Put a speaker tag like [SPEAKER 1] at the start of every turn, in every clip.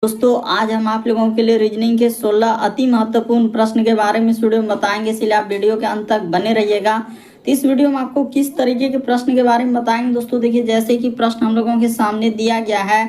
[SPEAKER 1] दोस्तों आज हम आप लोगों के लिए रीजनिंग के 16 अति महत्वपूर्ण प्रश्न के बारे में इस वीडियो में बताएंगे, इसलिए आप वीडियो के अंत तक बने रहिएगा। तो इस वीडियो में आपको किस तरीके के प्रश्न के बारे में बताएंगे दोस्तों। देखिए जैसे कि प्रश्न हम लोगों के सामने दिया गया है,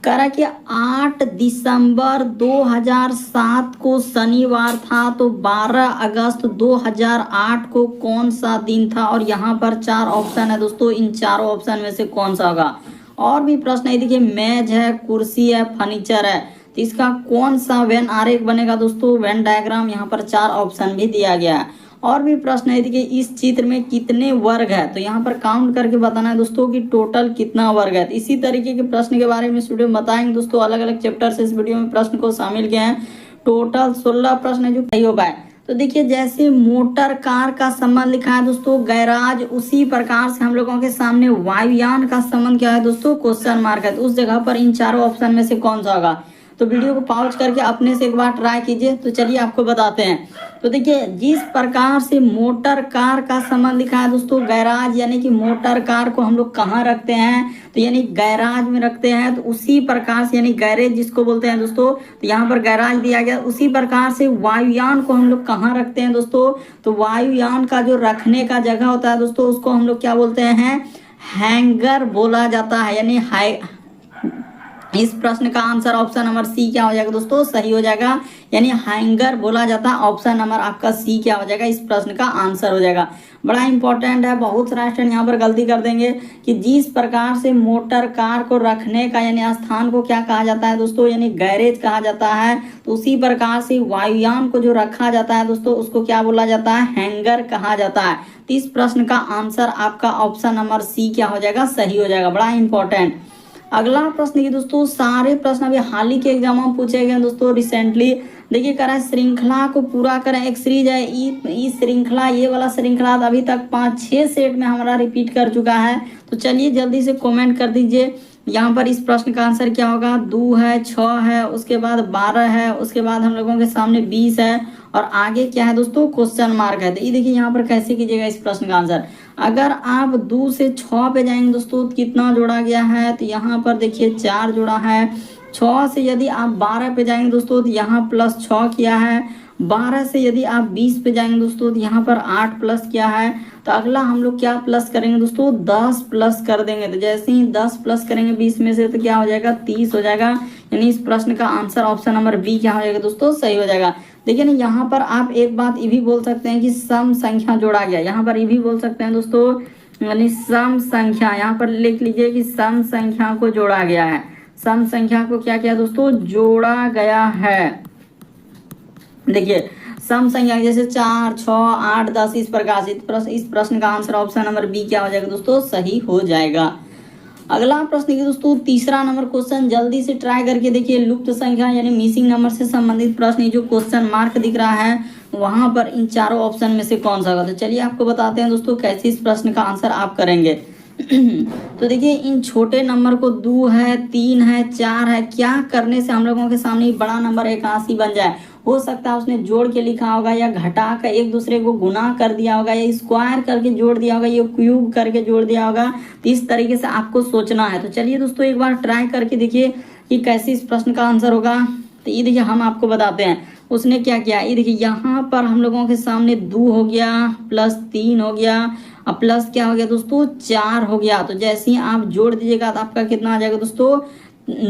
[SPEAKER 1] कह रहा कि 8 दिसंबर 2007 को शनिवार था, तो 12 अगस्त 2008 को कौन सा दिन था। और यहाँ पर 4 ऑप्शन है दोस्तों, इन चारों ऑप्शन में से कौन सा होगा। और भी प्रश्न है, देखिए मेज है, कुर्सी है, फर्नीचर है, तो इसका कौन सा वेन आरेख बनेगा दोस्तों, वेन डायग्राम। यहाँ पर 4 ऑप्शन भी दिया गया है। और भी प्रश्न है, देखिए इस चित्र में कितने वर्ग है, तो यहाँ पर काउंट करके बताना है दोस्तों कि टोटल कितना वर्ग है। तो इसी तरीके के प्रश्न के बारे में इस वीडियो में बताएंगे दोस्तों। अलग अलग चैप्टर से इस वीडियो में प्रश्न को शामिल किए हैं। टोटल 16 प्रश्न है जो सही हो पाए। तो देखिए जैसे मोटर कार का संबंध लिखा है दोस्तों गैराज, उसी प्रकार से हम लोगों के सामने वायुयान का संबंध क्या है दोस्तों, क्वेश्चन मार्क है। तो उस जगह पर इन चारों ऑप्शन में से कौन सा होगा। तो वीडियो को पॉज करके अपने से एक बार ट्राई कीजिए। तो चलिए आपको बताते हैं। तो देखिए जिस प्रकार से मोटर कार का संबंध लिखा है दोस्तों गैराज, यानी कि मोटर कार को हम लोग कहाँ रखते हैं, तो यानी गैराज में रखते हैं। तो उसी प्रकार से यानी गैरेज जिसको बोलते हैं दोस्तों, तो यहाँ पर गैराज दिया गया। उसी प्रकार से वायुयान को हम लोग कहाँ रखते हैं दोस्तों, तो वायुयान का जो रखने का जगह होता है दोस्तों उसको हम लोग क्या बोलते हैं, हैंगर बोला जाता है। यानी इस प्रश्न का आंसर ऑप्शन नंबर सी क्या हो जाएगा दोस्तों, सही हो जाएगा। यानी हैंगर बोला जाता है। ऑप्शन नंबर आपका सी क्या हो जाएगा, इस प्रश्न का आंसर हो जाएगा। बड़ा इंपॉर्टेंट है। बहुत सारे स्टूडेंट यहाँ पर गलती कर देंगे कि जिस प्रकार से मोटर कार को रखने का यानी स्थान को क्या कहा जाता है दोस्तों, यानी गैरेज कहा जाता है। तो उसी प्रकार से वायुयान को जो रखा जाता है दोस्तों उसको क्या बोला जाता है, हैंगर कहा जाता है। तो इस प्रश्न का आंसर आपका ऑप्शन नंबर सी क्या हो जाएगा, सही हो जाएगा। बड़ा इंपॉर्टेंट। अगला प्रश्न की दोस्तों, सारे प्रश्न अभी हाल ही के एग्जाम में पूछे गए दोस्तों रिसेंटली। देखिए कह रहा है श्रृंखला को पूरा करें। एक सीरीज है ई श्रृंखला, ये वाला श्रृंखला अभी तक 5-6 सेट में हमारा रिपीट कर चुका है। तो चलिए जल्दी से कमेंट कर दीजिए। यहाँ पर इस प्रश्न का आंसर क्या होगा, 2 है, 6 है, उसके बाद 12 है, उसके बाद हम लोगों के सामने 20 है, और आगे क्या है दोस्तों, क्वेश्चन मार्क है। तो ये देखिए यहाँ पर कैसे कीजिएगा इस प्रश्न का आंसर। अगर आप 2 से 6 पे जाएंगे दोस्तों कितना जोड़ा गया है, तो यहाँ पर देखिए 4 जोड़ा है। 6 से यदि आप 12 पे जाएंगे दोस्तों तो यहाँ प्लस 6 किया है। 12 से यदि आप 20 पे जाएंगे दोस्तों तो यहाँ पर 8 प्लस किया है। तो अगला हम लोग क्या प्लस करेंगे दोस्तों, 10 प्लस कर देंगे। तो जैसे ही 10 प्लस करेंगे 20 में से तो क्या हो जाएगा, 30 हो जाएगा। यानी इस प्रश्न का आंसर ऑप्शन नंबर बी क्या हो जाएगा दोस्तों, सही हो जाएगा। देखिए ना यहाँ पर आप एक बात ये भी बोल सकते हैं कि सम संख्या जोड़ा गया। यहाँ पर ये भी बोल सकते हैं दोस्तों, यानी सम संख्या, यहाँ पर लिख लीजिए कि सम संख्या को जोड़ा गया है। सम संख्या को क्या किया दोस्तों, जोड़ा गया है। देखिए सम संख्या जैसे 4, 6, 8, 10 इस प्रकार से इस प्रश्न का आंसर ऑप्शन नंबर बी क्या हो जाएगा दोस्तों, सही हो जाएगा। अगला प्रश्न देखिए दोस्तों, तीसरा नंबर क्वेश्चन जल्दी से ट्राई करके देखिए। लुप्त संख्या यानी मिसिंग नंबर से संबंधित प्रश्न, जो क्वेश्चन मार्क दिख रहा है वहां पर इन चारों ऑप्शन में से कौन सा होगा। तो चलिए आपको बताते हैं दोस्तों कैसे इस प्रश्न का आंसर आप करेंगे। तो देखिए इन छोटे नंबर को 2 है, 3 है, 4 है, क्या करने से हम लोगों के सामने बड़ा नंबर 81 बन जाए। हो सकता है उसने जोड़ के लिखा होगा, या घटा कर एक दूसरे को गुना कर दिया होगा, या स्क्वायर करके जोड़ दिया होगा, या क्यूब करके जोड़ दिया होगा। तो इस तरीके से आपको सोचना है। तो चलिए दोस्तों एक बार ट्राई करके देखिए कि कैसे इस प्रश्न का आंसर होगा। तो ये देखिए हम आपको बताते हैं उसने क्या किया। ये देखिए यहाँ पर हम लोगों के सामने 2 हो गया, प्लस 3 हो गया, अब प्लस क्या हो गया दोस्तों, 4 हो गया। तो जैसे ही आप जोड़ दीजिएगा तो आपका कितना आ जाएगा दोस्तों,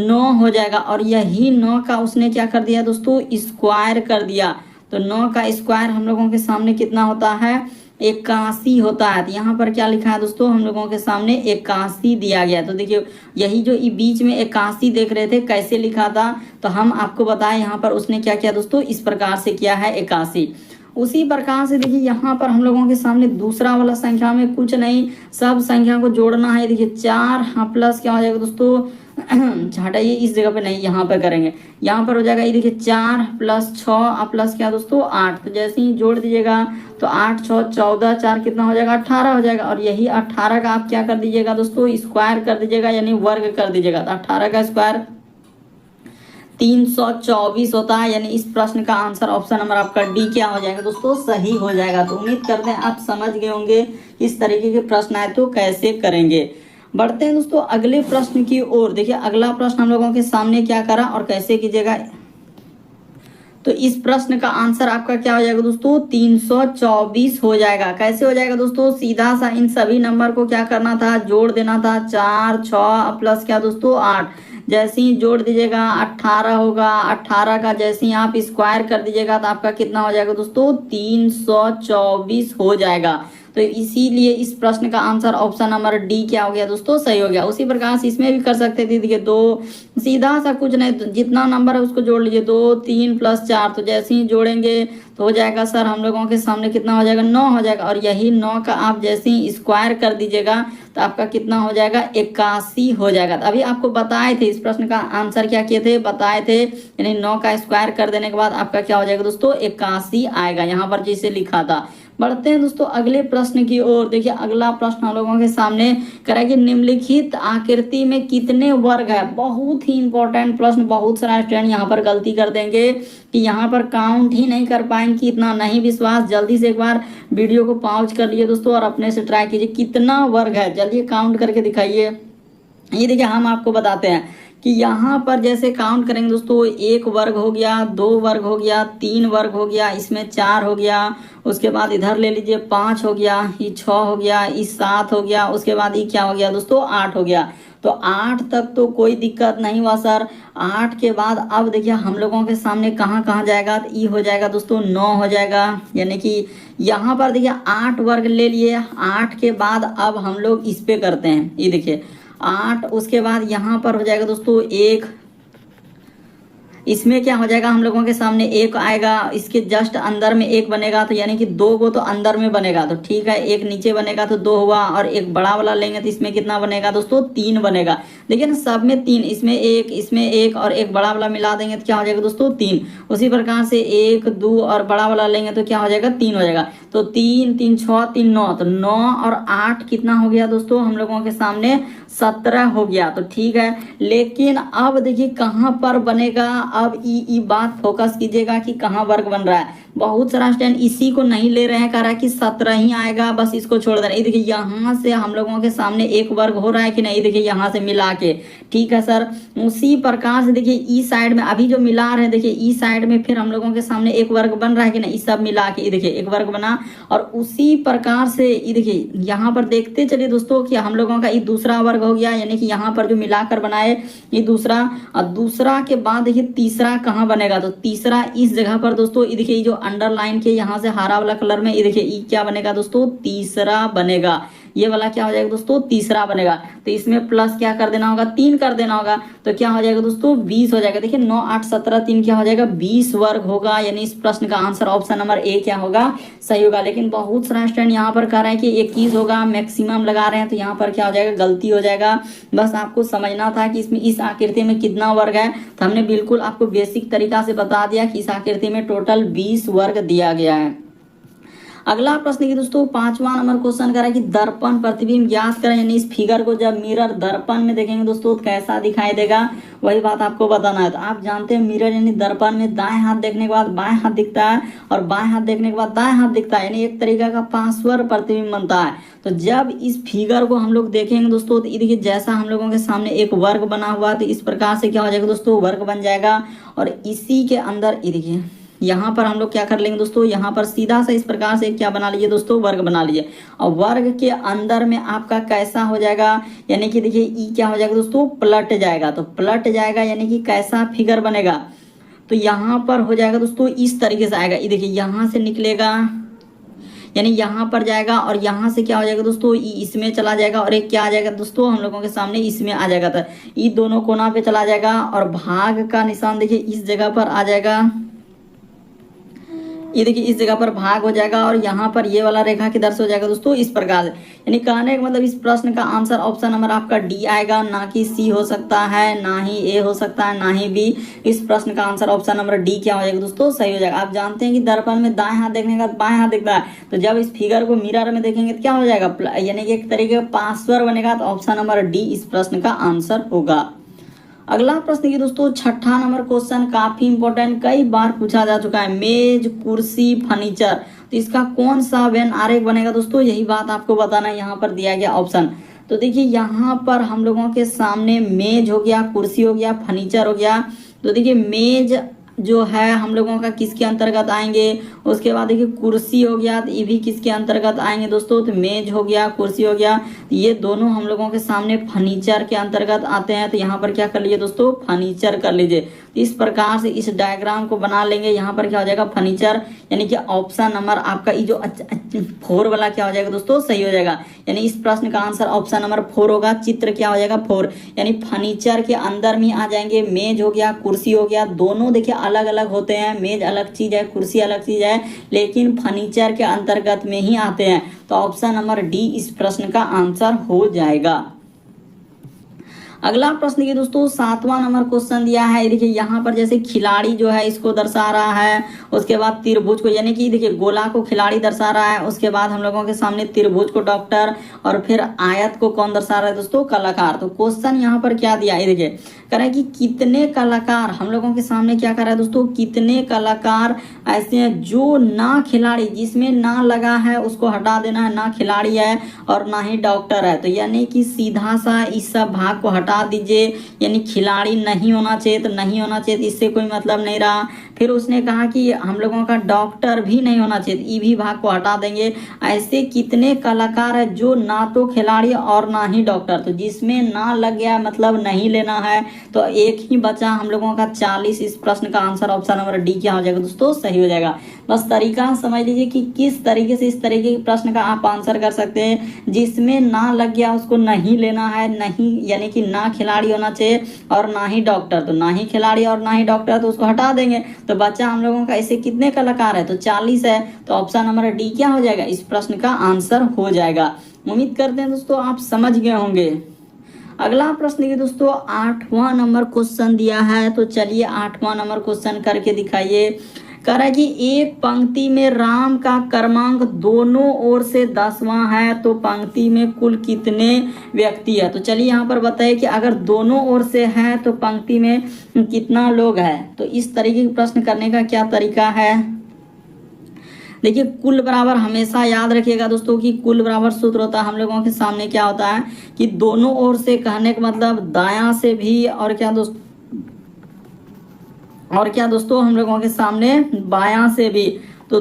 [SPEAKER 1] 9 हो जाएगा। और यही 9 का उसने क्या कर दिया दोस्तों, स्क्वायर कर दिया। तो 9 का स्क्वायर हम लोगों के सामने कितना होता है, 81 होता है। तो यहाँ पर क्या लिखा है दोस्तों, हम लोगों के सामने 81 दिया गया। तो देखिए यही जो बीच में 81 देख रहे थे कैसे लिखा था, तो हम आपको बताएं यहाँ पर उसने क्या किया दोस्तों, इस प्रकार से किया है 81। उसी प्रकार से देखिए यहाँ पर हम लोगों के सामने दूसरा वाला संख्या में कुछ नहीं, सब संख्या को जोड़ना है। देखिए 4 हाँ प्लस क्या हो जाएगा दोस्तों, हटाइए इस जगह पे नहीं, यहाँ पर करेंगे। यहाँ पर हो जाएगा ये देखिए 4 प्लस 6 प्लस क्या दोस्तों 8। तो जैसे ही जोड़ दीजिएगा तो 8, 6, 14, 4 कितना हो जाएगा, 18 हो जाएगा। और यही 18 का आप क्या कर दीजिएगा दोस्तों, स्क्वायर कर दीजिएगा, यानी वर्ग कर दीजिएगा। तो 18 का स्क्वायर 324 होता है। यानी इस प्रश्न का आंसर ऑप्शन नंबर आपका डी क्या हो जाएगा दोस्तों, सही हो जाएगा। तो उम्मीद करते हैं आप समझ गए होंगे इस तरीके के प्रश्न आए तो कैसे करेंगे। बढ़ते हैं दोस्तों अगले प्रश्न की ओर। देखिए अगला प्रश्न हम लोगों के सामने क्या करा और कैसे कीजिएगा। तो इस प्रश्न का आंसर आपका क्या हो जाएगा दोस्तों, 324 हो जाएगा। कैसे हो जाएगा दोस्तों, सीधा सा इन सभी नंबर को क्या करना था, जोड़ देना था। 4 6 प्लस क्या दोस्तों 8, जैसे ही जोड़ दीजिएगा 18 होगा। 18 का जैसे ही आप स्क्वायर कर दीजिएगा तो आपका कितना हो जाएगा दोस्तों, 324 हो जाएगा। तो इसीलिए इस प्रश्न का आंसर ऑप्शन नंबर डी क्या हो गया दोस्तों, सही हो गया। उसी प्रकार से इसमें भी कर सकते थे। देखिए दो, सीधा सा कुछ नहीं, तो जितना नंबर है उसको जोड़ लीजिए। 2 3 प्लस 4, तो जैसे ही जोड़ेंगे तो हो जाएगा सर हम लोगों के सामने कितना हो जाएगा, 9 हो जाएगा। और यही 9 का आप जैसे ही स्क्वायर कर दीजिएगा तो आपका कितना हो जाएगा, 81 हो जाएगा। तो अभी आपको बताए थे इस प्रश्न का आंसर क्या किए थे, बताए थे। यानी 9 का स्क्वायर कर देने के बाद आपका क्या हो जाएगा दोस्तों, 81 आएगा, यहाँ पर जैसे लिखा था। बढ़ते हैं दोस्तों अगले प्रश्न की ओर। देखिए अगला प्रश्न हम लोगों के सामने करा कि निम्नलिखित आकृति में कितने वर्ग है। बहुत ही इंपॉर्टेंट प्रश्न, बहुत सारा स्टूडेंट यहाँ पर गलती कर देंगे कि यहाँ पर काउंट ही नहीं कर पाएंगे। इतना नहीं विश्वास, जल्दी से एक बार वीडियो को पॉज कर लिए दोस्तों और अपने से ट्राई कीजिए कितना वर्ग है, जल्दी काउंट करके दिखाइए। ये देखिए हम आपको बताते हैं कि यहाँ पर जैसे काउंट करेंगे दोस्तों, 1 वर्ग हो गया, 2 वर्ग हो गया, 3 वर्ग हो गया, इसमें 4 हो गया, उसके बाद इधर ले लीजिए 5 हो गया, ये 6 हो गया, ये 7 हो गया, उसके बाद ये क्या हो गया दोस्तों, 8 हो गया। तो 8 तक तो कोई दिक्कत नहीं हुआ सर। 8 के बाद अब देखिए हम लोगों के सामने कहाँ कहाँ जाएगा, तो ये हो जाएगा दोस्तों 9 हो जाएगा। यानी कि यहाँ पर देखिए 8 वर्ग ले लिए। 8 के बाद अब हम लोग इस पे करते हैं, ये देखिए 8, उसके बाद यहाँ पर हो जाएगा दोस्तों 1, इसमें क्या हो जाएगा हम लोगों के सामने 1 आएगा, इसके जस्ट अंदर में 1 बनेगा, तो यानी कि 2 को तो अंदर में बनेगा, तो ठीक है। 1 नीचे बनेगा तो 2 हुआ, और एक बड़ा वाला लेंगे तो इसमें कितना बनेगा दोस्तों, 3 बनेगा। देखिए ना सब में 3, इसमें 1, इसमें 1 और एक बड़ा वाला मिला देंगे तो क्या हो जाएगा दोस्तों 3। उसी प्रकार से 1 2 और बड़ा वाला लेंगे तो क्या हो जाएगा, 3 हो जाएगा। तो 3 3 6 3 9, तो 9 और 8 कितना हो गया दोस्तों हम लोगों के सामने, 17 हो गया। तो ठीक है, लेकिन अब देखिए कहाँ पर बनेगा। अब ई बात फोकस कीजिएगा कि कहाँ वर्ग बन रहा है। बहुत सारा स्टूडेंट इसी को नहीं ले रहे हैं, कह रहा है कि 17 ही आएगा, बस इसको छोड़ दे रहे हैं। देखिए यहाँ से हम लोगों के सामने 1 वर्ग हो रहा है कि नहीं, देखिए यहाँ से मिला के, ठीक है सर। उसी प्रकार से देखिए ई साइड में अभी जो मिला रहे हैं, देखिए ई साइड में फिर हम लोगों के सामने 1 वर्ग बन रहा है कि नहीं, सब मिला के देखिए 1 वर्ग बना। और उसी प्रकार से ये देखिए यहाँ पर देखते चलिए दोस्तों कि हम लोगों का ये दूसरा वर्ग हो गया, यानी कि यहाँ पर जो मिलाकर बनाए ये दूसरा। और दूसरा के बाद देखिए तीसरा कहाँ बनेगा, तो तीसरा इस जगह पर दोस्तों, ये देखिए जो अंडरलाइन के यहाँ से हरा वाला कलर में, ये देखिए ये क्या बनेगा दोस्तों, तीसरा बनेगा। ये वाला क्या हो जाएगा दोस्तों, तीसरा बनेगा। तो इसमें प्लस क्या कर देना होगा, 3 कर देना होगा, तो क्या हो जाएगा दोस्तों 20 हो जाएगा। देखिए 9 8 17 3 क्या हो जाएगा, 20 वर्ग होगा। यानी इस प्रश्न का आंसर ऑप्शन नंबर ए क्या होगा, सही होगा। लेकिन बहुत सारा स्टूडेंट यहाँ पर कह रहे हैं कि 21 होगा, मैक्सिमम लगा रहे हैं, तो यहाँ पर क्या हो जाएगा, गलती हो जाएगा। बस आपको समझना था कि इसमें इस आकृति में कितना वर्ग है, तो हमने बिल्कुल आपको बेसिक तरीका से बता दिया कि इस आकृति में टोटल 20 वर्ग दिया गया है। अगला प्रश्न की दोस्तों 5वां नंबर क्वेश्चन करा कि दर्पण प्रतिबिंब ज्ञात करें। यानी इस फिगर को जब मिरर दर्पण में देखेंगे दोस्तों तो कैसा दिखाई देगा, वही बात आपको बताना है। तो आप जानते हैं मिरर यानी दर्पण में दाएं हाथ देखने के बाद बाएं हाथ दिखता है, और बाएं हाथ देखने के बाद दाएं हाथ दिखता है, यानी एक तरीका का पार्श्व प्रतिबिंब बनता है। तो जब इस फिगर को हम लोग देखेंगे दोस्तों, तो देखिए जैसा हम लोगों के सामने एक वर्ग बना हुआ, तो इस प्रकार से क्या हो जाएगा दोस्तों, वर्ग बन जाएगा। और इसी के अंदर ये देखिए यहाँ पर हम लोग क्या कर लेंगे दोस्तों, यहाँ पर सीधा सा इस प्रकार से क्या बना लीजिए दोस्तों, वर्ग बना लीजिए। और वर्ग के अंदर में आपका कैसा हो जाएगा, यानी कि देखिए ई क्या हो जाएगा दोस्तों, पलट जाएगा। तो पलट जाएगा यानी कि कैसा फिगर बनेगा, तो यहाँ पर हो जाएगा दोस्तों इस तरीके से आएगा। ये देखिए यहाँ से निकलेगा, यानी यहाँ पर जाएगा, और यहाँ से क्या हो जाएगा दोस्तों, इसमें चला जाएगा, और एक क्या आ जाएगा दोस्तों हम लोगों के सामने इसमें आ जाएगा। तो ये दोनों कोना पे चला जाएगा, और भाग का निशान देखिए इस जगह पर आ जाएगा। ये देखिए इस जगह पर भाग हो जाएगा, और यहाँ पर ये वाला रेखा किधर से हो जाएगा दोस्तों, इस प्रकार से। यानी कहने का मतलब इस प्रश्न का आंसर ऑप्शन नंबर आपका डी आएगा, ना कि सी हो सकता है, ना ही ए हो सकता है, ना ही बी। इस प्रश्न का आंसर ऑप्शन नंबर डी क्या हो जाएगा दोस्तों, सही हो जाएगा। आप जानते हैं कि दर्पण में दाएं हाथ देखने का बाएं हाथ दिखता है, तो जब इस फिगर को मिरर में देखेंगे तो क्या हो जाएगा, यानी कि एक तरीके का पार्श्व बनेगा। तो ऑप्शन नंबर डी इस प्रश्न का आंसर होगा। अगला प्रश्न की दोस्तों 6ठा नंबर क्वेश्चन काफी इंपॉर्टेंट, कई बार पूछा जा चुका है। मेज कुर्सी फर्नीचर, तो इसका कौन सा व्यन आरेख बनेगा दोस्तों, यही बात आपको बताना है। यहाँ पर दिया गया ऑप्शन तो देखिए यहाँ पर हम लोगों के सामने मेज हो गया, कुर्सी हो गया, फर्नीचर हो गया। तो देखिए मेज जो है हम लोगों का किसके अंतर्गत आएंगे, उसके बाद देखिए कुर्सी हो गया, तो ये भी किसके अंतर्गत आएंगे दोस्तों, तो मेज हो गया, कुर्सी हो गया, तो ये दोनों हम लोगों के सामने फर्नीचर के अंतर्गत आते हैं। तो यहाँ पर क्या कर लीजिए दोस्तों, फर्नीचर कर लीजिए। इस प्रकार से इस डायग्राम को बना लेंगे। यहाँ पर क्या हो जाएगा, फर्नीचर, यानी कि ऑप्शन नंबर आपका ये जो 4 वाला क्या हो जाएगा दोस्तों, सही हो जाएगा। यानी इस प्रश्न का आंसर ऑप्शन नंबर 4 होगा। चित्र क्या हो जाएगा, 4, यानी फर्नीचर के अंदर में आ जाएंगे। मेज हो गया, कुर्सी हो गया, दोनों देखिए अलग अलग होते हैं। मेज अलग चीज है, कुर्सी अलग चीज है, लेकिन फर्नीचर के अंतर्गत में ही आते हैं। तो ऑप्शन नंबर डी इस प्रश्न का आंसर हो जाएगा। अगला प्रश्न देखिए दोस्तों, 7वां नंबर क्वेश्चन दिया है। देखिए यहाँ पर जैसे खिलाड़ी जो है इसको दर्शा रहा है, उसके बाद त्रिभुज को, यानी कि देखिए गोला को खिलाड़ी दर्शा रहा है, उसके बाद हम लोगों के सामने त्रिभुज को डॉक्टर, और फिर आयत को कौन दर्शा रहा है दोस्तों, कलाकार। तो क्वेश्चन यहाँ पर क्या दिया है, देखिए कह रहा है कि कितने कलाकार हम लोगों के सामने क्या कर रहा है दोस्तों, कितने कलाकार ऐसे हैं जो ना खिलाड़ी, जिसमें ना लगा है उसको हटा देना है, ना खिलाड़ी है और ना ही डॉक्टर है। तो यानी कि सीधा सा इस सब भाग को हटा दीजिए, यानी खिलाड़ी नहीं होना चाहिए, तो नहीं होना चाहिए, इससे कोई मतलब नहीं रहा। फिर उसने कहा कि हम लोगों का डॉक्टर भी नहीं होना चाहिए, ई भी भाग को हटा देंगे। ऐसे कितने कलाकार है जो ना तो खिलाड़ी और ना ही डॉक्टर, तो जिसमें ना लग गया मतलब नहीं लेना है, तो एक ही बचा हम लोगों का 40। इस प्रश्न का आंसर ऑप्शन नंबर डी क्या हो जाएगा दोस्तों, सही हो जाएगा। बस तरीका समझ लीजिए कि किस तरीके से इस तरीके के प्रश्न का आप आंसर कर सकते हैं। जिसमें ना लग गया उसको नहीं लेना है, नहीं यानी कि ना खिलाड़ी होना चाहिए और ना ही डॉक्टर, तो ना ही खिलाड़ी और ना ही डॉक्टर, तो उसको हटा देंगे। तो बच्चा हम लोगों का ऐसे कितने कलाकार है, तो 40 है। तो ऑप्शन नंबर डी क्या हो जाएगा, इस प्रश्न का आंसर हो जाएगा। उम्मीद करते हैं दोस्तों आप समझ गए होंगे। अगला प्रश्न देखिए दोस्तों, 8वां नंबर क्वेश्चन दिया है। तो चलिए 8वां नंबर क्वेश्चन करके दिखाइए। कह रहा है कि एक पंक्ति में राम का क्रमांक दोनों ओर से 10वां है, तो पंक्ति में कुल कितने व्यक्ति है। तो चलिए यहाँ पर बताइए कि अगर दोनों ओर से है तो पंक्ति में कितना लोग है। तो इस तरीके के प्रश्न करने का क्या तरीका है, देखिए कुल बराबर हमेशा याद रखिएगा दोस्तों कि कुल बराबर सूत्र होता है हम लोगों के सामने क्या होता है कि दोनों ओर से कहने का मतलब दायां से भी, और क्या दोस्तों हम लोगों के सामने बायां से भी। तो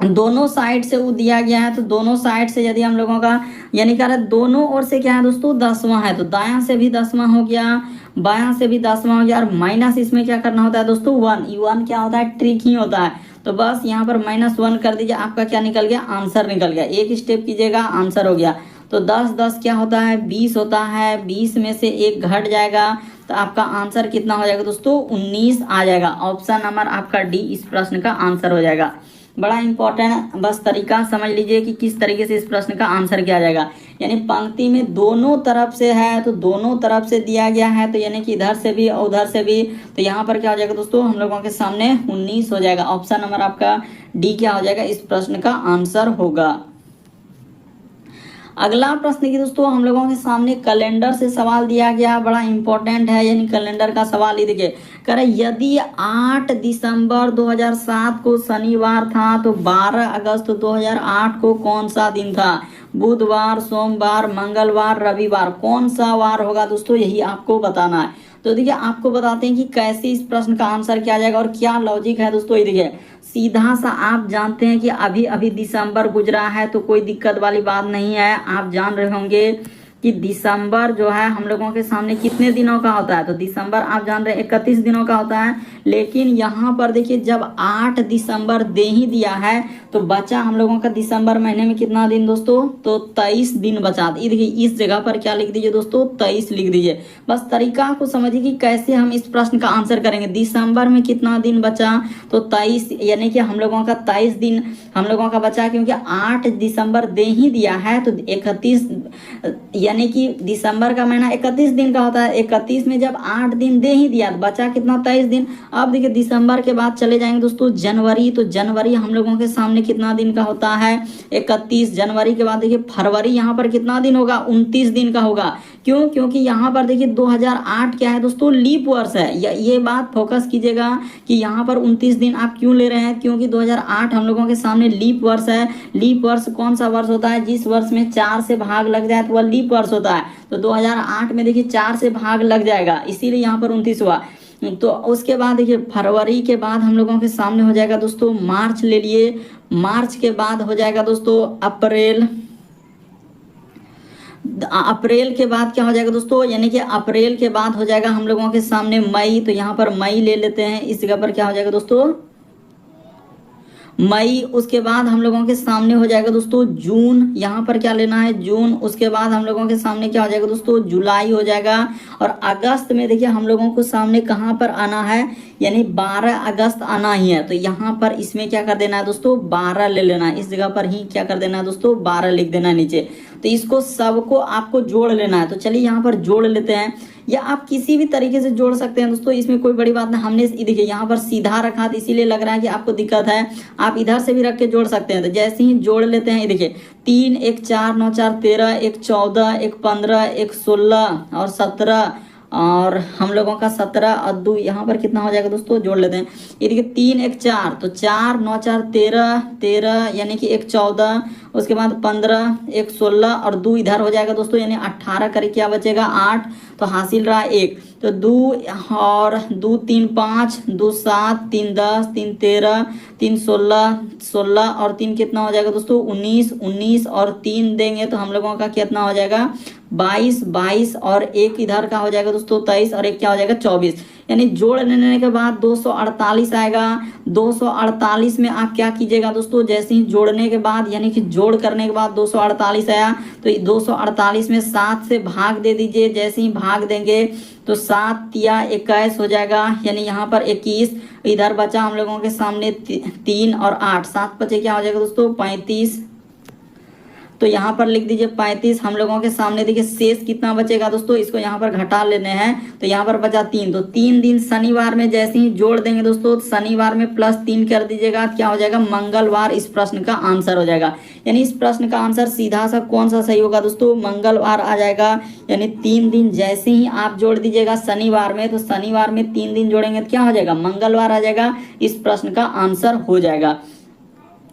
[SPEAKER 1] दोनों साइड से वो दिया गया है, तो दोनों साइड से यदि हम लोगों का यानी कह रहा है दोनों ओर से क्या है दोस्तों 10वां है, तो दायां से भी 10वां हो गया, बायां से भी 10वां हो गया, और माइनस इसमें क्या करना होता है दोस्तों 1। ये 1 क्या होता है, ट्रिक ही होता है। तो बस यहाँ पर -1 कर दीजिए, आपका क्या निकल गया, आंसर निकल गया। एक स्टेप कीजिएगा, आंसर हो गया। तो 10 क्या होता है, 20 होता है, 20 में से 1 घट जाएगा, तो आपका आंसर कितना हो जाएगा दोस्तों, 19 आ जाएगा। ऑप्शन नंबर आपका डी इस प्रश्न का आंसर हो जाएगा। बड़ा इंपॉर्टेंट, बस तरीका समझ लीजिए कि किस तरीके से इस प्रश्न का आंसर किया जाएगा। यानी पंक्ति में दोनों तरफ से है, तो दोनों तरफ से दिया गया है, तो यानी कि इधर से भी और उधर से भी, तो यहाँ पर क्या हो जाएगा दोस्तों हम लोगों के सामने 19 हो जाएगा। ऑप्शन नंबर आपका डी क्या हो जाएगा, इस प्रश्न का आंसर होगा। अगला प्रश्न देखिए दोस्तों, हम लोगों के सामने कैलेंडर से सवाल दिया गया, बड़ा इंपॉर्टेंट है। यानी कैलेंडर का सवाल ही देखिए, कह रहे यदि 8 दिसंबर 2007 को शनिवार था, तो 12 अगस्त 2008 को कौन सा दिन था। बुधवार, सोमवार, मंगलवार, रविवार, कौन सा वार होगा दोस्तों, यही आपको बताना है। तो देखिए आपको बताते हैं कि कैसे इस प्रश्न का आंसर किया जाएगा और क्या लॉजिक है दोस्तों। ये देखिए सीधा सा आप जानते हैं कि अभी अभी दिसंबर गुजरा है, तो कोई दिक्कत वाली बात नहीं है। आप जान रहे होंगे कि दिसंबर जो है हम लोगों के सामने कितने दिनों का होता है, तो दिसंबर आप जान रहे हैं 31 दिनों का होता है। लेकिन यहाँ पर देखिए जब 8 दिसंबर दे ही दिया है, तो बचा हम लोगों का दिसंबर महीने में कितना दिन दोस्तों, तो 23 दिन बचा। देखिए इस जगह पर क्या लिख दीजिए दोस्तों, 23 लिख दीजिए। बस तरीका को समझिए कि कैसे हम इस प्रश्न का आंसर करेंगे। दिसंबर में कितना दिन बचा, तो 23, यानी कि हम लोगों का 23 दिन हम लोगों का बचा, क्योंकि 8 दिसंबर दे ही दिया है, तो 31 यानी कि दिसंबर का महीना 31 दिन का होता है। 31 में जब 8 दिन दे ही दिया तो बचा कितना, 23 दिन। अब देखिए दिसंबर के बाद चले जाएंगे दोस्तों जनवरी, तो जनवरी हम लोगों के सामने कितना दिन का होता है, 31। जनवरी के बाद देखिए फरवरी, यहाँ पर कितना दिन होगा, 29 दिन का होगा। क्यों, क्योंकि यहाँ पर देखिए 2008 क्या है दोस्तों, लीप वर्ष है। ये बात फोकस कीजिएगा कि यहाँ पर 29 दिन आप क्यों ले रहे हैं, क्योंकि 2008 हम लोगों के सामने लीप वर्ष है। लीप वर्ष कौन सा वर्ष होता है, जिस वर्ष में 4 से भाग लग जाए तो वह लीप वर्ष होता है। तो 2008 में देखिए 4 से भाग लग जाएगा, इसीलिए यहाँ पर 29 हुआ। तो उसके बाद देखिए फरवरी के बाद हम लोगों के सामने हो जाएगा दोस्तों मार्च ले लिए। मार्च के बाद हो जाएगा दोस्तों अप्रैल। अप्रैल के बाद क्या हो जाएगा दोस्तों, यानी कि अप्रैल के बाद हो जाएगा हम लोगों के सामने मई। तो यहाँ पर मई ले लेते हैं, इस जगह पर क्या हो जाएगा दोस्तों, मई। उसके बाद हम लोगों के सामने हो जाएगा दोस्तों जून, यहाँ पर क्या लेना है, जून। उसके बाद हम लोगों के सामने क्या हो जाएगा दोस्तों, जुलाई हो जाएगा। और अगस्त में देखिए हम लोगों को सामने कहाँ पर आना है, यानी 12 अगस्त आना ही है। तो यहाँ पर इसमें क्या कर देना है दोस्तों, 12 ले लेना है। इस जगह पर ही क्या कर देना है दोस्तों, 12 लिख देना है नीचे। तो इसको सबको आपको जोड़ लेना है। तो चलिए यहाँ पर जोड़ लेते हैं, या आप किसी भी तरीके से जोड़ सकते हैं दोस्तों, इसमें कोई बड़ी बात नहीं। हमने देखिए यहाँ पर सीधा रखा था इसीलिए लग रहा है कि आपको दिक्कत है, आप इधर से भी रख के जोड़ सकते हैं। तो जैसे ही जोड़ लेते हैं, ये देखिए 3 1 4 9 4 13, 1 14, 1 15, 1 16 और 17, और हम लोगों का 17 और 2 यहाँ पर कितना हो जाएगा दोस्तों, जोड़ लेते हैं। ये देखिए 3 1 4, तो 4 9 4 13 13, यानी कि 1 14, उसके बाद 15, 1 16 और 2 इधर हो जाएगा दोस्तों, यानी 18 करे क्या बचेगा, 8। तो हासिल रहा 1। तो 2 और 2 3 5, 2 7, 3 10, 3 13, 3 16, 16 और 3 कितना हो जाएगा दोस्तों, 19 19 और 3 देंगे तो हम लोगों का कितना हो जाएगा, 22 22 और 1 इधर का हो जाएगा दोस्तों 23 और 1 क्या हो जाएगा 24। यानी जोड़ लेने के बाद 248 आएगा। 248 में आप क्या कीजिएगा दोस्तों, जैसे ही जोड़ने के बाद यानी कि जोड़ करने के बाद 248 आया, तो 248 में 7 से भाग दे दीजिए। जैसे ही भाग देंगे तो 7 या 21 हो जाएगा, यानी यहाँ पर 21। इधर बचा हम लोगों के सामने 3 और 8, 7 बचे क्या हो जाएगा दोस्तों, 35। तो यहाँ पर लिख दीजिए 35। हम लोगों के सामने देखिए शेष कितना बचेगा दोस्तों, इसको यहाँ पर घटा लेने हैं। तो यहाँ पर बचा 3, तो 3 दिन शनिवार में जैसे ही जोड़ देंगे दोस्तों, शनिवार में +3 कर दीजिएगा, क्या हो जाएगा, मंगलवार इस प्रश्न का आंसर हो जाएगा। यानी इस प्रश्न का आंसर सीधा सा कौन सा सही होगा दोस्तों, मंगलवार आ जाएगा। यानी 3 दिन जैसे ही आप जोड़ दीजिएगा शनिवार में, तो शनिवार में 3 दिन जोड़ेंगे तो क्या हो जाएगा, मंगलवार आ जाएगा। इस प्रश्न का आंसर हो जाएगा।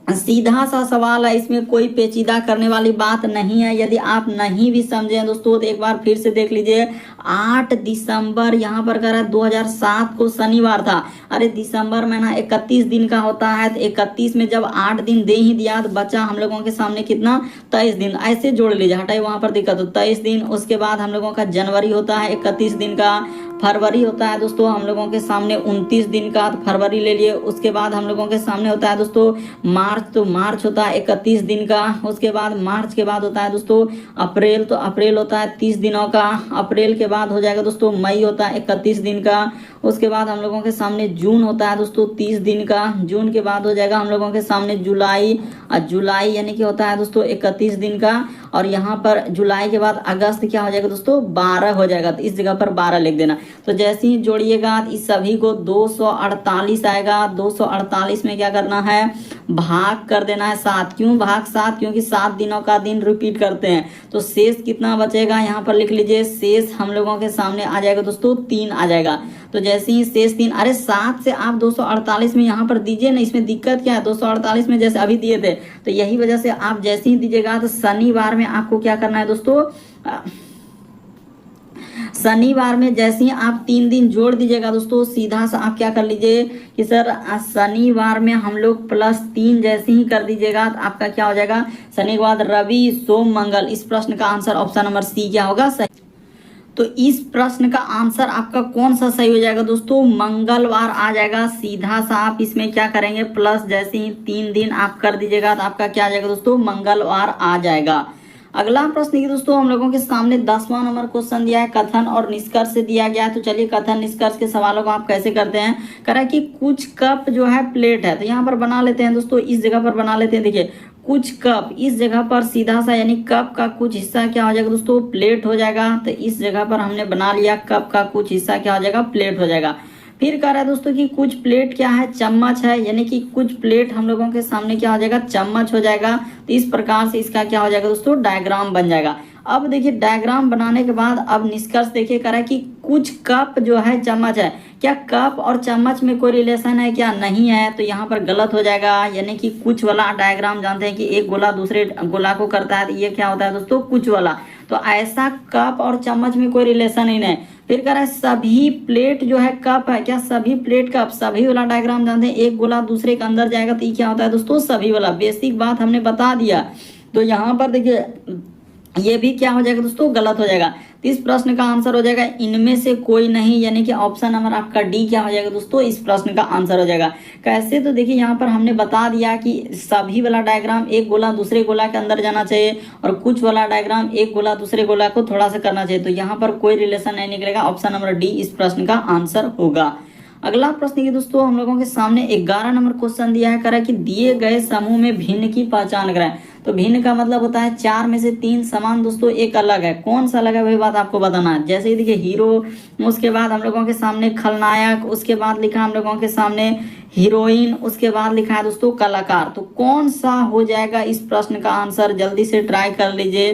[SPEAKER 1] सीधा सा सवाल है, इसमें कोई पेचीदा करने वाली बात नहीं है। यदि आप नहीं भी समझे दोस्तों तो एक बार फिर से देख लीजिए। 8 दिसंबर यहाँ पर कह रहा है 2007 को शनिवार था। अरे दिसंबर महीना 31 दिन का होता है, तो 31 में जब 8 दिन दे ही दिया तो बचा हम लोगों के सामने कितना, 23 दिन। ऐसे जोड़ लीजिए, हटाइए वहां पर दिक्कत हो, 23 दिन। उसके बाद हम लोगों का जनवरी होता है 31 दिन का। फरवरी होता है दोस्तों हम लोगों के सामने 29 दिन का, तो फरवरी ले लिए। उसके बाद हम लोगों के सामने होता है दोस्तों मार्च, तो मार्च होता है 31 दिन का। उसके बाद मार्च के बाद होता है दोस्तों अप्रैल, तो अप्रैल होता है 30 दिनों का। अप्रैल के बाद हो जाएगा दोस्तों मई, होता है 31 दिन का। उसके बाद हम लोगों के सामने जून होता है दोस्तों 30 दिन का। जून के बाद हो जाएगा हम लोगों के सामने जुलाई, और जुलाई यानी कि होता है दोस्तों 31 दिन का। और यहाँ पर जुलाई के बाद अगस्त क्या हो जाएगा दोस्तों, 12 हो जाएगा, तो इस जगह पर 12 लिख देना। तो जैसे ही जोड़िएगा इस सभी को 248 आएगा। 248 में क्या करना है, भाग कर देना है 7। क्यों भाग 7, क्योंकि 7 दिनों का दिन रिपीट करते हैं। तो शेष कितना बचेगा, यहाँ पर लिख लीजिए। शेष हम लोगों के सामने आ जाएगा दोस्तों 3 आ जाएगा। तो जैसे ही शेष 3, अरे 7 से आप 248 में यहाँ पर दीजिए ना, इसमें दिक्कत क्या है, 248 में जैसे अभी दिए थे, तो यही वजह से आप जैसे ही दीजिएगा। तो शनिवार में आपको क्या करना है दोस्तों, शनिवार में जैसे ही आप 3 दिन जोड़ दीजिएगा दोस्तों, सीधा सा आप क्या कर लीजिए कि सर शनिवार में हम लोग +3 जैसे ही कर दीजिएगा तो आपका क्या हो जाएगा, शनि के बाद रवि सोम मंगल। इस प्रश्न का आंसर ऑप्शन नंबर सी क्या होगा, सही। तो इस प्रश्न का आंसर आपका कौन सा सही हो जाएगा दोस्तों, मंगलवार आ जाएगा। सीधा सा आप इसमें क्या करेंगे, प्लस जैसे ही 3 दिन आप कर दीजिएगा तो आपका क्या आ जाएगा दोस्तों, मंगलवार आ जाएगा। अगला प्रश्न की दोस्तों हम लोगों के सामने 10वां नंबर क्वेश्चन दिया है, कथन और निष्कर्ष से दिया गया है। तो चलिए कथन निष्कर्ष के सवालों को आप कैसे करते हैं। कह रहा है कि कुछ कप जो है प्लेट है, तो यहाँ पर बना लेते हैं दोस्तों, इस जगह पर बना लेते हैं। देखिए कुछ कप, इस जगह पर सीधा सा यानी कप का कुछ हिस्सा क्या हो जाएगा दोस्तों, प्लेट हो जाएगा। तो इस जगह पर हमने बना लिया, कप का कुछ हिस्सा क्या हो जाएगा, प्लेट हो जाएगा। फिर कह रहा है दोस्तों कि कुछ प्लेट क्या है, चम्मच है, यानी कि कुछ प्लेट हम लोगों के सामने क्या हो जाएगा, चम्मच हो जाएगा। तो इस प्रकार से इसका क्या हो जाएगा दोस्तों, डायग्राम बन जाएगा। अब देखिए डायग्राम बनाने के बाद अब निष्कर्ष देखिए, कह रहा है कि कुछ कप जो है चम्मच है, क्या कप और चम्मच में कोई रिलेशन है क्या, नहीं है, तो यहाँ पर गलत हो जाएगा। यानी कि कुछ वाला डायग्राम जानते हैं कि एक गोला दूसरे गोला को करता है, तो ये क्या होता है दोस्तों, कुछ वाला। तो ऐसा कप और चम्मच में कोई रिलेशन ही नहीं। फिर कह रहा है सभी प्लेट जो है कप है, क्या सभी प्लेट कप, सभी वाला डायग्राम जानते हैं, एक गोला दूसरे के अंदर जाएगा तो ये क्या होता है दोस्तों, सभी वाला। बेसिक बात हमने बता दिया। तो यहाँ पर देखिए ये भी क्या हो जाएगा दोस्तों, गलत हो जाएगा। तो इस प्रश्न का आंसर हो जाएगा इनमें से कोई नहीं, यानी कि ऑप्शन नंबर आपका डी क्या हो जाएगा दोस्तों, इस प्रश्न का आंसर हो जाएगा। कैसे, तो देखिए यहाँ पर हमने बता दिया कि सभी वाला डायग्राम एक गोला दूसरे गोला के अंदर जाना चाहिए, और कुछ वाला डायग्राम एक गोला दूसरे गोला को थोड़ा सा करना चाहिए। तो यहाँ पर कोई रिलेशन नहीं निकलेगा, ऑप्शन नंबर डी इस प्रश्न का आंसर होगा। अगला प्रश्न ये दोस्तों हम लोगों के सामने 11 नंबर क्वेश्चन दिया है, कह रहा है कि दिए गए समूह में भिन्न की पहचान कराएं। तो भिन्न का मतलब होता है 4 में से 3 समान दोस्तों, एक अलग है। कौन सा अलग है वही बात आपको बताना है। जैसे देखिए हीरो, उसके बाद हम लोगों के सामने खलनायक, उसके बाद लिखा हम लोगों के सामने हीरोइन, उसके बाद लिखा है दोस्तों कलाकार। तो कौन सा हो जाएगा इस प्रश्न का आंसर, जल्दी से ट्राई कर लीजिए।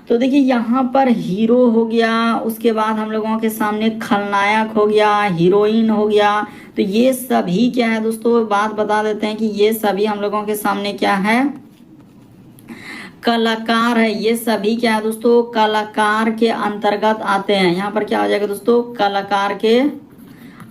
[SPEAKER 1] तो देखिए यहाँ पर हीरो हो गया, उसके बाद हम लोगों के सामने खलनायक हो गया, हीरोइन हो गया। तो ये सभी क्या है दोस्तों, बात बता देते हैं कि ये सभी हम लोगों के सामने क्या है, कलाकार है। ये सभी क्या है दोस्तों, कलाकार के अंतर्गत आते हैं। यहाँ पर क्या हो जाएगा दोस्तों, कलाकार के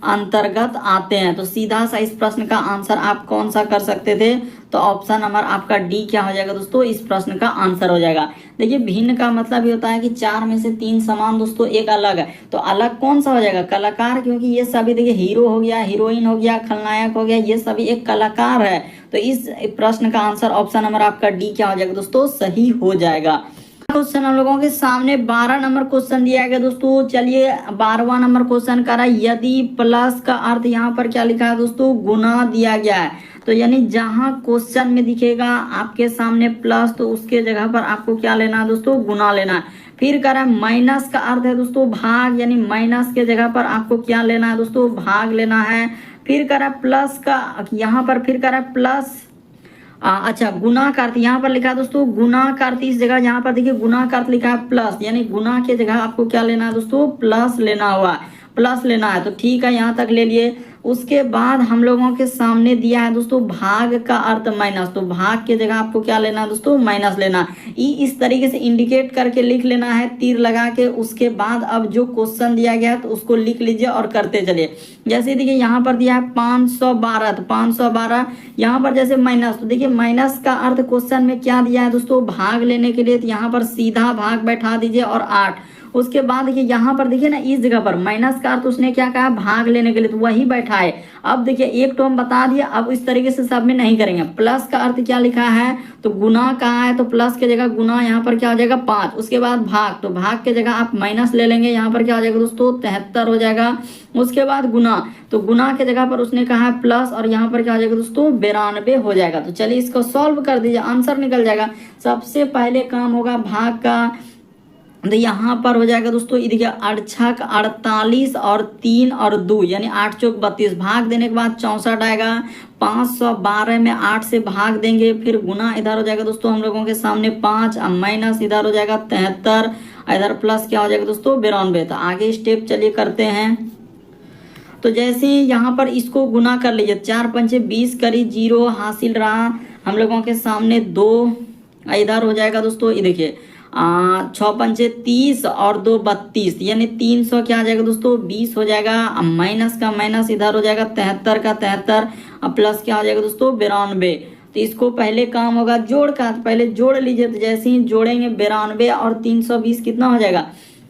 [SPEAKER 1] अंतर्गत आते हैं। तो सीधा सा इस प्रश्न का आंसर आप कौन सा कर सकते थे, तो ऑप्शन नंबर आपका डी क्या हो जाएगा दोस्तों, इस प्रश्न का आंसर हो जाएगा। देखिए भिन्न का मतलब ये होता है कि 4 में से 3 समान दोस्तों, एक अलग है। तो अलग कौन सा हो जाएगा, कलाकार, क्योंकि ये सभी देखिए हीरो हो गया, हीरोइन हो गया, खलनायक हो गया, ये सभी एक कलाकार है। तो इस प्रश्न का आंसर ऑप्शन नंबर आपका डी क्या हो जाएगा दोस्तों, सही हो जाएगा। क्वेश्चन हम लोगों के सामने 12 नंबर क्वेश्चन दिया गया दोस्तों। चलिए 12वां नंबर क्वेश्चन कर रहा है, यदि प्लस का अर्थ यहाँ पर क्या लिखा है दोस्तों, गुना दिया गया है। तो यानी जहां क्वेश्चन में दिखेगा आपके सामने प्लस, तो उसके जगह पर आपको क्या लेना है दोस्तों, गुना लेना है। फिर कह रहा है माइनस का अर्थ है दोस्तों भाग, यानी माइनस के जगह पर आपको क्या लेना है दोस्तों, भाग लेना है। फिर कह रहा है प्लस का, यहाँ पर फिर कह रहा है प्लस अच्छा गुना का अर्थ यहाँ पर लिखा है दोस्तों, गुना का अर्थ इस जगह यहाँ पर देखिए गुना का अर्थ लिखा है प्लस, यानी गुना के जगह आपको क्या लेना है दोस्तों, प्लस लेना हुआ, प्लस लेना है। तो ठीक है, यहाँ तक ले लिए। उसके बाद हम लोगों के सामने दिया है दोस्तों भाग का अर्थ माइनस, तो भाग के जगह आपको क्या लेना है दोस्तों, माइनस लेना। इस तरीके से इंडिकेट करके लिख लेना है, तीर लगा के। उसके बाद अब जो क्वेश्चन दिया गया है तो उसको लिख लीजिए और करते चलिए। जैसे देखिए यहाँ पर दिया है 512, तो 512 यहाँ पर जैसे माइनस, तो देखिए माइनस का अर्थ क्वेश्चन में क्या दिया है दोस्तों, भाग लेने के लिए। तो यहाँ पर सीधा भाग बैठा दीजिए और 8। उसके बाद देखिए यहाँ पर देखिए ना, इस जगह पर माइनस का अर्थ उसने क्या कहा, भाग लेने के लिए, तो वही बैठा है। अब देखिए एक तो हम बता दिया, अब इस तरीके से सब में नहीं करेंगे। प्लस का अर्थ क्या लिखा है, तो गुना कहाँ है, तो प्लस के जगह गुना, यहाँ पर क्या हो जाएगा 5। उसके बाद भाग, तो भाग के जगह आप माइनस ले लेंगे, यहाँ पर क्या हो जाएगा दोस्तों 73 हो जाएगा। उसके बाद गुना, तो गुना के जगह पर उसने कहा है प्लस, और यहाँ पर क्या हो जाएगा दोस्तों 92 हो जाएगा। तो चलिए इसको सॉल्व कर दीजिए, आंसर निकल जाएगा। सबसे पहले काम होगा भाग का, तो यहाँ पर हो जाएगा दोस्तों, ये देखिए 8 48 और 3 और 2, यानी 8 चौक 32। भाग देने के बाद 64 आएगा। 512 में 8 से भाग देंगे, फिर गुना इधर हो जाएगा दोस्तों हम लोगों के सामने 5, माइनस इधर हो जाएगा 73, इधर प्लस क्या हो जाएगा दोस्तों 92। तो आगे स्टेप चलिए करते हैं। तो जैसे यहाँ पर इसको गुना कर लीजिए, 4 पंचे 20 करी 0 हासिल रहा हम लोगों के सामने 2, इधर हो जाएगा दोस्तों, ये देखिए 6 पंचे 30 और 2 32, यानी 300 क्या आ जाएगा दोस्तों 20 हो जाएगा। माइनस का माइनस इधर हो जाएगा 73 का 73, अब प्लस क्या हो जाएगा दोस्तों 92। तो इसको पहले काम होगा जोड़ का, तो पहले जोड़ लीजिए। तो जैसे ही जोड़ेंगे 92 और 320 कितना हो जाएगा,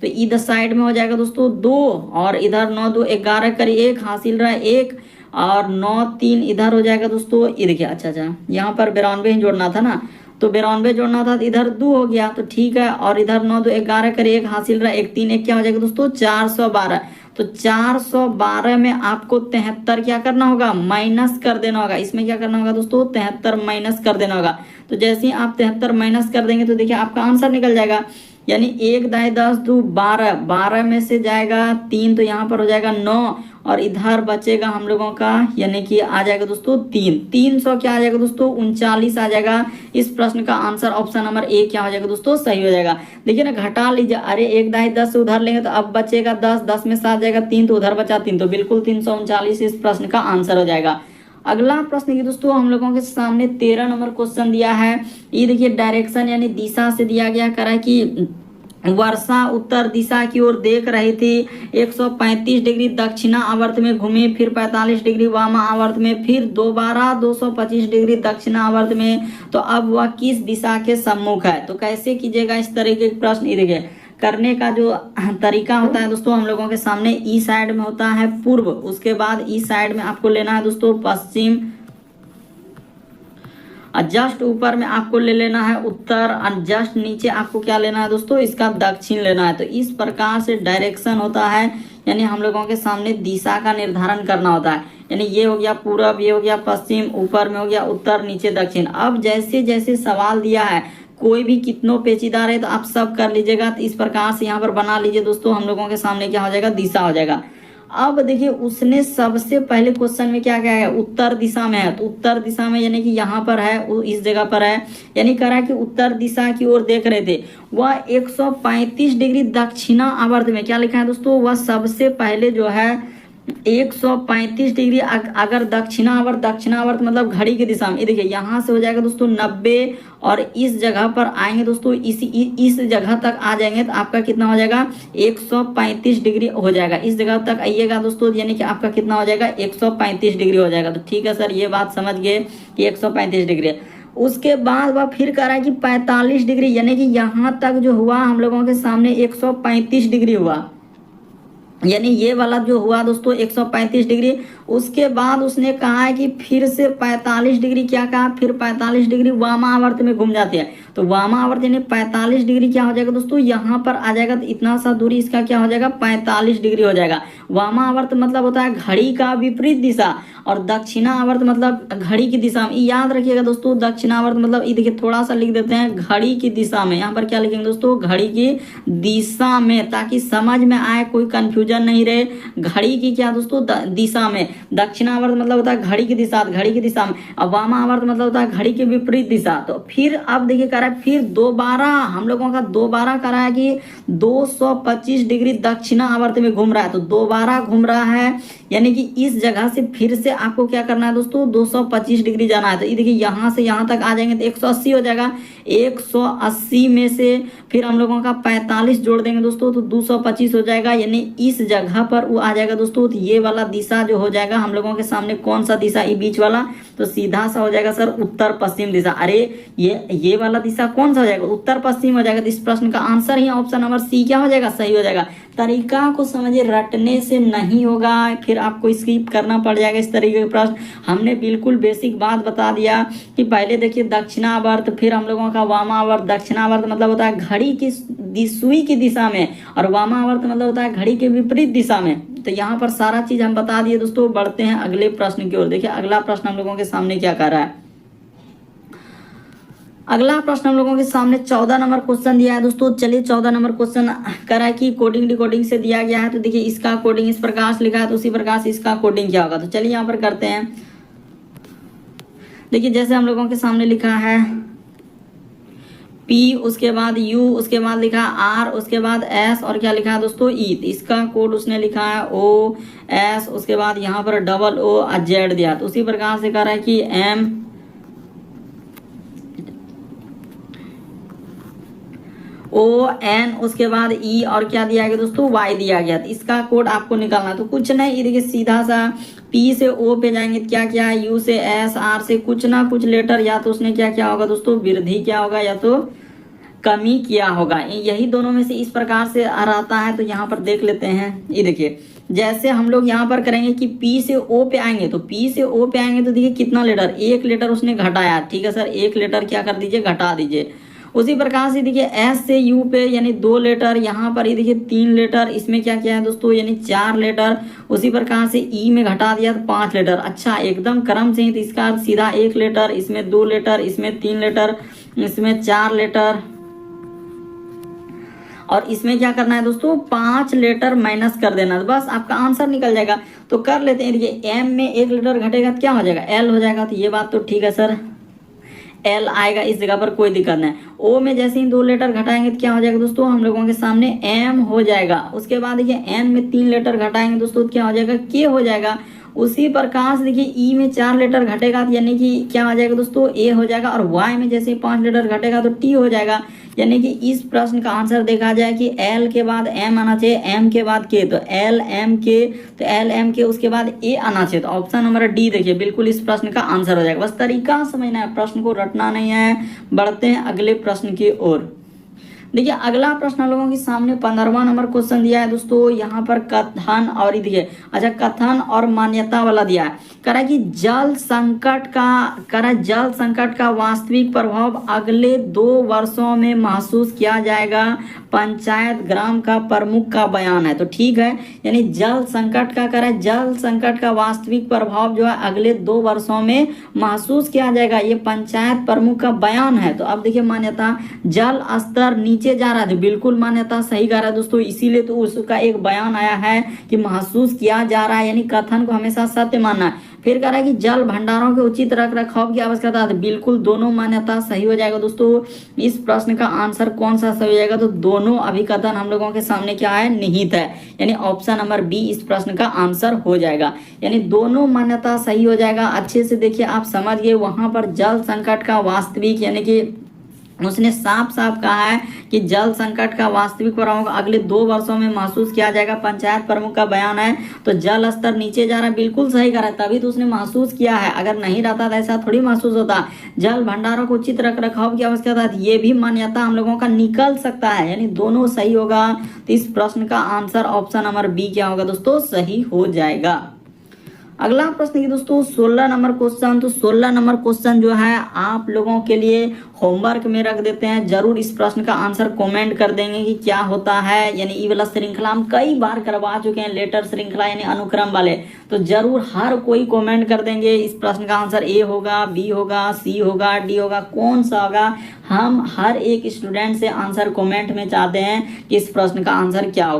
[SPEAKER 1] तो इधर साइड में हो जाएगा दोस्तों 2, और इधर 9 2 11 करी 1 हासिल रहा 1, और 9 3 इधर हो जाएगा दोस्तों, ये देखिए अच्छा यहाँ पर 92 ही जोड़ना था ना, तो 92 जोड़ना था तो इधर 2 हो गया तो ठीक है, और इधर 9 2 11 करे 1 हासिल रहा, 1 3 1 क्या हो जाएगा दोस्तों 412। तो 412 में आपको 73 क्या करना होगा, माइनस कर देना होगा। इसमें क्या करना होगा दोस्तों, 73 माइनस कर देना होगा। तो जैसे ही आप 73 माइनस कर देंगे तो देखिए आपका आंसर निकल जाएगा। यानी 1 दाई 10 2 12, 12 में से जाएगा 3 तो यहाँ पर हो जाएगा 9, और इधर बचेगा हम लोगों का यानी कि आ जाएगा दोस्तों 3, 300 क्या आ जाएगा दोस्तों 39 आ जाएगा। इस प्रश्न का आंसर ऑप्शन नंबर ए क्या हो जाएगा दोस्तों, सही हो जाएगा। देखिए ना, घटा लीजिए, अरे 1 दाई 10 से उधर लेंगे तो अब बचेगा 10, 10 में 7 जाएगा 3 तो उधर बचा 3, तो बिल्कुल 339 इस प्रश्न का आंसर हो जाएगा। अगला प्रश्न की दोस्तों हम लोगों के सामने 13 नंबर क्वेश्चन दिया है। ये देखिए डायरेक्शन यानी दिशा से दिया गया, करा कि वर्षा उत्तर दिशा की ओर देख रही थी, 135 डिग्री दक्षिणा आवर्त में घूमी, फिर 45 डिग्री वामा आवर्त में, फिर दोबारा 225 डिग्री दक्षिणा आवर्त में, तो अब वह किस दिशा के सम्मुख है। तो कैसे कीजिएगा इस तरीके के प्रश्न, ये देखिए करने का जो तरीका होता है दोस्तों हम लोगों के सामने ई साइड में होता है पूर्व, उसके बाद ई साइड में आपको लेना है दोस्तों पश्चिम, और जस्ट ऊपर में आपको ले लेना है उत्तर, और जस्ट नीचे आपको क्या लेना है दोस्तों, इसका दक्षिण लेना है। तो इस प्रकार से डायरेक्शन होता है, यानी हम लोगों के सामने दिशा का निर्धारण करना होता है। यानी ये हो गया पूरब, ये हो गया पश्चिम, ऊपर में हो गया उत्तर, नीचे दक्षिण। अब जैसे जैसे सवाल दिया है, कोई भी कितनों पेचीदा रहे तो आप सब कर लीजिएगा। तो इस प्रकार से यहाँ पर बना लीजिए दोस्तों, हम लोगों के सामने क्या हो जाएगा, दिशा हो जाएगा। अब देखिए उसने सबसे पहले क्वेश्चन में क्या क्या है, उत्तर दिशा में है, तो उत्तर दिशा में यानी कि यहाँ पर है, इस जगह पर है, यानी कह रहा है कि उत्तर दिशा की ओर देख रहे थे। वह 135 डिग्री दक्षिणा आवर्त में क्या लिखा है दोस्तों, वह सबसे पहले जो है 135 डिग्री अगर दक्षिणावर्त मतलब घड़ी की दिशा में, ये देखिए यहाँ से हो जाएगा दोस्तों 90, और इस जगह पर आएंगे दोस्तों, इस जगह तक आ जाएंगे तो आपका कितना हो जाएगा 135 डिग्री हो जाएगा। इस जगह तक आइएगा दोस्तों, यानी कि आपका कितना हो जाएगा 135 डिग्री हो जाएगा। तो ठीक है सर, ये बात समझ गए कि 135 डिग्री। उसके बाद वह फिर कह रहा है कि 45 डिग्री, यानी कि यहाँ तक जो हुआ हम लोगों के सामने 135 डिग्री हुआ, यानी ये वाला जो हुआ दोस्तों 135 डिग्री। उसके बाद उसने कहा है कि फिर से 45 डिग्री क्या कहा, फिर 45 डिग्री वामावर्त में घूम जाते हैं। तो वामावर्त यानी 45 डिग्री क्या हो जाएगा दोस्तों, यहाँ पर आ जाएगा, तो इतना सा दूरी इसका क्या हो जाएगा 45 डिग्री हो जाएगा। वामावर्त मतलब होता है घड़ी का विपरीत दिशा, और दक्षिणावर्त मतलब घड़ी की दिशा में। याद रखिएगा दोस्तों, दक्षिणावर्त मतलब ये देखिए थोड़ा सा लिख देते हैं घड़ी की दिशा में, यहाँ पर क्या लिखेंगे दोस्तों, घड़ी की दिशा में, ताकि समझ में आए, कोई कंफ्यूजन नहीं रहे। घड़ी की क्या दोस्तों दिशा में, दक्षिणावर्त मतलब होता है घड़ी की दिशा, घड़ी की दिशा में, और वामावर्त मतलब होता है घड़ी के विपरीत दिशा। तो फिर अब देखिए कह रहा है फिर दोबारा हम लोगों का दोबारा कह रहा है कि 225 डिग्री दक्षिणावर्त में घूम रहा है, तो दोबारा घूम रहा है, यानी कि इस जगह से फिर से आपको क्या करना है दोस्तों 225 डिग्री जाना है। तो ये देखिए यहाँ से यहाँ तक आ जाएंगे तो 180 हो जाएगा, 180 में से फिर हम लोगों का 45 जोड़ देंगे दोस्तों तो 225 हो जाएगा, यानी इस जगह पर वो आ जाएगा दोस्तों। तो ये वाला दिशा जो हो जाएगा हम लोगों के सामने, कौन सा दिशा, ये बीच वाला, तो सीधा सा हो जाएगा सर उत्तर पश्चिम दिशा। अरे ये वाला दिशा कौन सा हो जाएगा, उत्तर पश्चिम हो जाएगा। तो इस प्रश्न का आंसर ही ऑप्शन नंबर सी क्या हो जाएगा, सही हो जाएगा। तरीका को समझिए, रटने से नहीं होगा, फिर आपको स्किप करना पड़ जाएगा इस तरीके के प्रश्न। हमने बिल्कुल बेसिक बात बता दिया कि पहले देखिए दक्षिणावर्त, फिर हम लोगों का वामावर्त। दक्षिणावर्त मतलब होता है घड़ी की सुई की दिशा में, और वामावर्त मतलब होता है घड़ी के विपरीत दिशा में। तो यहाँ पर सारा चीज हम बता दिए दोस्तों। बढ़ते हैं अगले प्रश्न की ओर। देखिए अगला प्रश्न हम लोगों के सामने क्या कर रहा है। अगला प्रश्न हम लोगों के सामने 14 नंबर क्वेश्चन दिया है दोस्तों। चलिए 14 नंबर क्वेश्चन करा है कि कोडिंग डिकोडिंग से दिया गया है। तो देखिए इसका कोडिंग इस प्रकार से लिखा है, तो उसी प्रकार से इसका कोडिंग क्या होगा। तो चलिए यहाँ पर करते हैं। देखिए जैसे हम लोगों के सामने लिखा है P, उसके बाद U, उसके बाद लिखा R, उसके बाद S, और क्या लिखा है दोस्तों E। इसका कोड उसने लिखा है O S, उसके बाद यहाँ पर डबल O और Z दिया। तो उसी प्रकार से कह रहा है कि M ON, उसके बाद E, और क्या दिया गया दोस्तों Y दिया गया। तो इसका कोड आपको निकालना। तो कुछ नहीं, ये देखिए सीधा सा P से O पे जाएंगे, क्या क्या है, U से S, R से कुछ ना कुछ लेटर, या तो उसने क्या क्या होगा दोस्तों वृद्धि क्या होगा, या तो कमी किया होगा। यही दोनों में से इस प्रकार से रहता है। तो यहाँ पर देख लेते हैं। ये देखिए जैसे हम लोग यहाँ पर करेंगे कि P से O पे आएंगे, तो P से O पे आएंगे तो देखिए कितना लीटर, 1 लीटर उसने घटाया, ठीक है सर, 1 लीटर क्या कर दीजिए, घटा दीजिए। उसी प्रकार से देखिए S से U पे यानी 2 लीटर, यहाँ पर ही देखिए 3 लीटर, इसमें क्या क्या है दोस्तों यानी 4 लीटर। उसी प्रकार से E में घटा दिया तो 5 लीटर। अच्छा एकदम क्रम से ही, तो इसका अर्थ सीधा 1 लीटर, इसमें 2 लीटर, इसमें 3 लीटर, इसमें 4 लीटर, और इसमें क्या करना है दोस्तों 5 लीटर माइनस कर देना, तो बस आपका आंसर निकल जाएगा। तो कर लेते हैं, देखिए M में 1 लीटर घटेगा तो क्या हो जाएगा, L हो जाएगा। तो ये बात तो ठीक है सर, L आएगा इस जगह पर, कोई दिक्कत नहीं। O में जैसे ही 2 लीटर घटाएंगे तो क्या हो जाएगा दोस्तों, हम लोगों के सामने M हो जाएगा। उसके बाद देखिए N में 3 लीटर घटाएंगे दोस्तों तो क्या हो जाएगा, K हो जाएगा। उसी प्रकार से देखिए E में 4 लीटर घटेगा तो यानी कि क्या हो जाएगा दोस्तों, A हो जाएगा। और Y में जैसे ही 5 लीटर घटेगा तो T हो जाएगा। यानी कि इस प्रश्न का आंसर देखा जाए कि L के बाद M आना चाहिए, M के बाद K, तो L M K, तो L M K उसके बाद A आना चाहिए। तो ऑप्शन नंबर डी देखिए बिल्कुल इस प्रश्न का आंसर हो जाएगा। बस तरीका समझना है, प्रश्न को रटना नहीं है। बढ़ते हैं अगले प्रश्न की ओर। देखिए अगला प्रश्न हम लोगों के सामने 15वां नंबर क्वेश्चन दिया है दोस्तों। यहाँ पर कथन और देखिए अच्छा कथन और मान्यता वाला दिया है। कह रहा है कि जल संकट का वास्तविक प्रभाव अगले 2 वर्षों में महसूस किया जाएगा, पंचायत ग्राम का प्रमुख का बयान है। तो ठीक है, यानी जल संकट का कह रहा है, जल संकट का वास्तविक प्रभाव जो है अगले 2 वर्षों में महसूस किया जाएगा, ये पंचायत प्रमुख का बयान है। तो अब देखिए मान्यता, जल स्तर नीचे जा रहा है, बिल्कुल मान्यता सही कह रहा है दोस्तों, इसीलिए तो उसका एक बयान आया है कि महसूस किया जा रहा है, यानी कथन को हमेशा सत्य मानना है। फिर कह रहा है कि जल भंडारों के उचित रख रखाव की आवश्यकता है, बिल्कुल दोनों मान्यता सही हो जाएगा दोस्तों। इस प्रश्न का आंसर कौन सा सही हो जाएगा, तो दोनों अभिकथन हम लोगों के सामने क्या है, निहित है, यानी ऑप्शन नंबर बी इस प्रश्न का आंसर हो जाएगा, यानी दोनों मान्यता सही हो जाएगा। अच्छे से देखिए आप समझ गए, वहां पर जल संकट का वास्तविक यानी कि उसने साफ साफ कहा है कि जल संकट का वास्तविक प्रभाव अगले 2 वर्षों में महसूस किया जाएगा, पंचायत प्रमुख का बयान है। तो जल स्तर नीचे जा रहा है, बिल्कुल सही कर रहा है, तभी तो उसने महसूस किया है, अगर नहीं रहता तो ऐसा थोड़ी महसूस होता। जल भंडारों को उचित रख रखाव की आवश्यकता है, ये भी मान्यता हम लोगों का निकल सकता है, यानी दोनों सही होगा। तो इस प्रश्न का आंसर ऑप्शन नंबर बी क्या होगा दोस्तों, सही हो जाएगा। अगला प्रश्न है दोस्तों 16 नंबर क्वेश्चन। तो 16 नंबर क्वेश्चन जो है आप लोगों के लिए होमवर्क में रख देते हैं, जरूर इस प्रश्न का आंसर कमेंट कर देंगे कि क्या होता है। यानी ये वाला श्रृंखला हम कई बार करवा चुके हैं, लेटर श्रृंखला यानी अनुक्रम वाले, तो जरूर हर कोई कमेंट कर देंगे इस प्रश्न का आंसर ए होगा, बी होगा, सी होगा, डी होगा, कौन सा होगा। हम हर एक स्टूडेंट से आंसर कमेंट में चाहते हैं कि इस प्रश्न का आंसर क्या होगा।